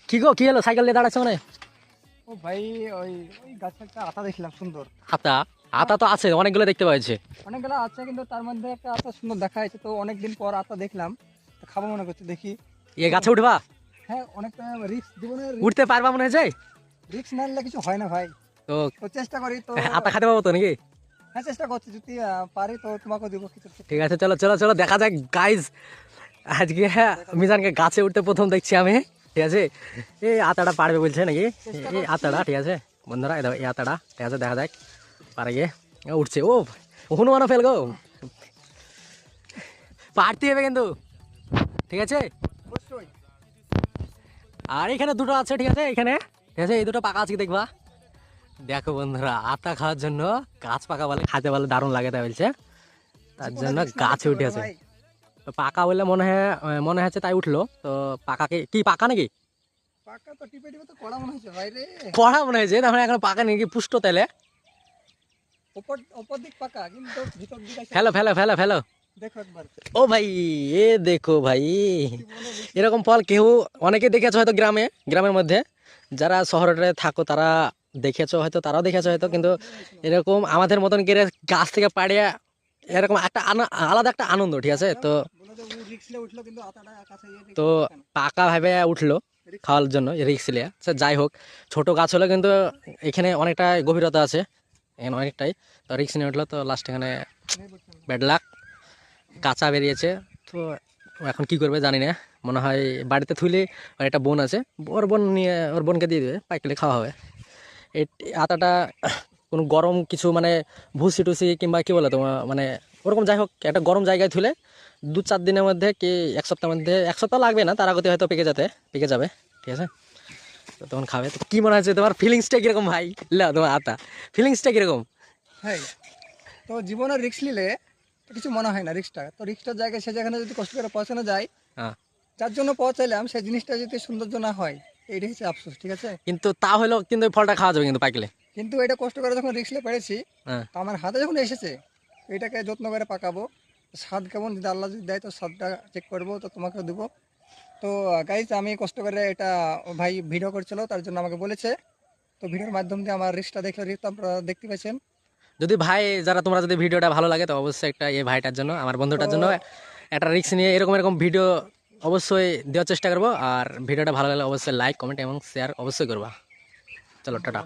কি গো, কি হলো সাইকেল নিয়ে দাঁড়াচ্ছ মানে? ও ভাই, ওই ওই গাছে একটা আতা দেখলাম সুন্দর। আতা? আতা তো আছে অনেকগুলো দেখতে পাচ্ছি। অনেকগুলো আছে কিন্তু তার মধ্যে একটা আতা সুন্দর দেখা যাচ্ছে, তো অনেকদিন পর আতা দেখলাম, তো খাবো মনে করছে, দেখি। এ গাছে উঠবা? হ্যাঁ, অনেকটা রিস্ক, জীবনের উঠতে পারবা মনে হয় যায় রিস্ক না নিলে কিছু হয় না ভাই। তো। তো চেষ্টা করি তো। আতা খেতে পাবো তো নাকি? হ্যাঁ, চেষ্টা করছি, যদি পারি তো তোমাকেও দিব কিছু। ঠিক আছে, চলো চলো চলো দেখা যাক গাইজ। আজকে মিজানকে গাছে উঠতে প্রথম দেখছি আমি। ঠিক আছে, এই আতাটা পারবে বলছে নাকি? এই আতাটা ঠিক আছে বন্ধুরা, এই দেখো এই আতাটা ঠিক আছে, দেখা যাক পারে গিয়ে। উঠছে ও, হনুমানও ফেল গো, পারতে হবে কিন্তু। ঠিক আছে, অবশ্যই। আর এখানে দুটো আছে ঠিক আছে, এখানে ঠিক আছে, এই দুটো পাকা আছে দেখবা। দেখো বন্ধুরা, আতা খাওয়ার জন্য গাছ পাকা বলে খাতে বলে দারুণ লাগে তাই বলছে, তার জন্য গাছে উঠে আছে। তো পাকা বললে মনে হচ্ছে তাই উঠলো। তো পাকা কি পাকা নাকি? পাকা তো টিপে টিপে তো কড়া মনে হচ্ছে ভাই রে। কড়া মনে হয়েছে, তার মানে এখন পাকা নাকি পুষ্ট তেলে। উপর উপর দিক পাকা কিন্তু ভিতর দিক আছে। ফেলো ফেলো ফেলো ফেলো। দেখো একবার। ও ভাই, এ দেখো ভাই, জীবনে risk এরকম ফল কেউ অনেকে দেখেছো হয়তো গ্রামের মধ্যে। যারা শহরে থাকো তারা দেখেছো হয়তো, তারাও দেখেছো হয়তো, কিন্তু এরকম আমাদের মতন করে গাছ থেকে পাড়িয়ে এরকম একটা আলাদা একটা আনন্দ। ঠিক আছে, তো বলে যে ও রিস্ক নিয়ে উঠলো কিন্তু আতাটা কাছে গিয়ে তো দেখি কেন। পাকা ভাবে উঠলো খাওয়ার জন্য রিক্স নিয়ে। সে যাই হোক, ছোট গাছ হলো কিন্তু এখানে অনেকটা গভীরতা আছে, এখানে অনেকটাই। তো রিক্স নিয়ে উঠলো, তো লাস্ট এখানে ব্যাড লাক, কাঁচা বেরিয়েছে। তো এখন কি করবে জানি না, মনে হয় বাড়িতে থুলে। আর একটা বোন আছে, ওর বোন নিয়ে ওর বোনকে দিয়ে দেবে, পাইকালে খাওয়া হবে। এই আতাটা কোনো গরম কিছু মানে ভুসি টুসি কিংবা কি বলে তোমার মানে ওরকম, যাই হোক একটা গরম জায়গায় থুলে 2-4 দিনের মধ্যে কি 1 সপ্তাহের মধ্যে, 1 সপ্তাহ লাগবে না, তার আগতে হয়তো পেকে যাবে। ঠিক আছে, তো তখন খাবে। তো কী মনে হচ্ছে তোমার ফিলিংসটা কীরকম ভাই? তোমার আতা ফিলিংসটা কীরকম? হ্যাঁ, তো জীবনে রিস্ক নিলে তো কিছু মনে হয় না রিস্কটা, তো রিস্কটার জায়গায় সে যেখানে যদি কষ্ট করে পৌঁছানো যায়, হ্যাঁ, যার জন্য পৌঁছাইলাম সেই জিনিসটা যদি সৌন্দর্য না হয়, এইটাই হচ্ছে আফসোস। ঠিক আছে, কিন্তু তা হলেও কিন্তু ওই ফলটা খাওয়া যাবে কিন্তু পাকলে। কিন্তু এটা কষ্ট করে যখন রিস্ক নিয়ে পেরেছি, হ্যাঁ, তো আমার হাতে যখন এসেছে, এটাকে যত্ন করে পাকাবো। স্বাদ কেমন, যদি আল্লাহ যদি দেয় তো স্বাদটা চেক করবো, তো তোমাকেও দেবো। তো গাইজ, আমি কষ্ট করে এটা, ভাই ভিডিও করছিল তার জন্য আমাকে বলেছে। তো ভিডিওর মাধ্যম দিয়ে আমার রিস্কটা দেখলে, রিস্ক আপনারা দেখতে পাচ্ছেন। যদি ভাই যারা তোমরা যদি ভিডিওটা ভালো লাগে তো অবশ্যই একটা এই ভাইটার জন্য, আমার তো বন্ধুটার জন্য একটা রিস্ক নিয়ে এরকম এরকম ভিডিও অবশ্যই দেওয়ার চেষ্টা করবো। আর ভিডিওটা ভালো লাগলে অবশ্যই লাইক কমেন্ট এবং শেয়ার অবশ্যই করবা। চলো টাটা।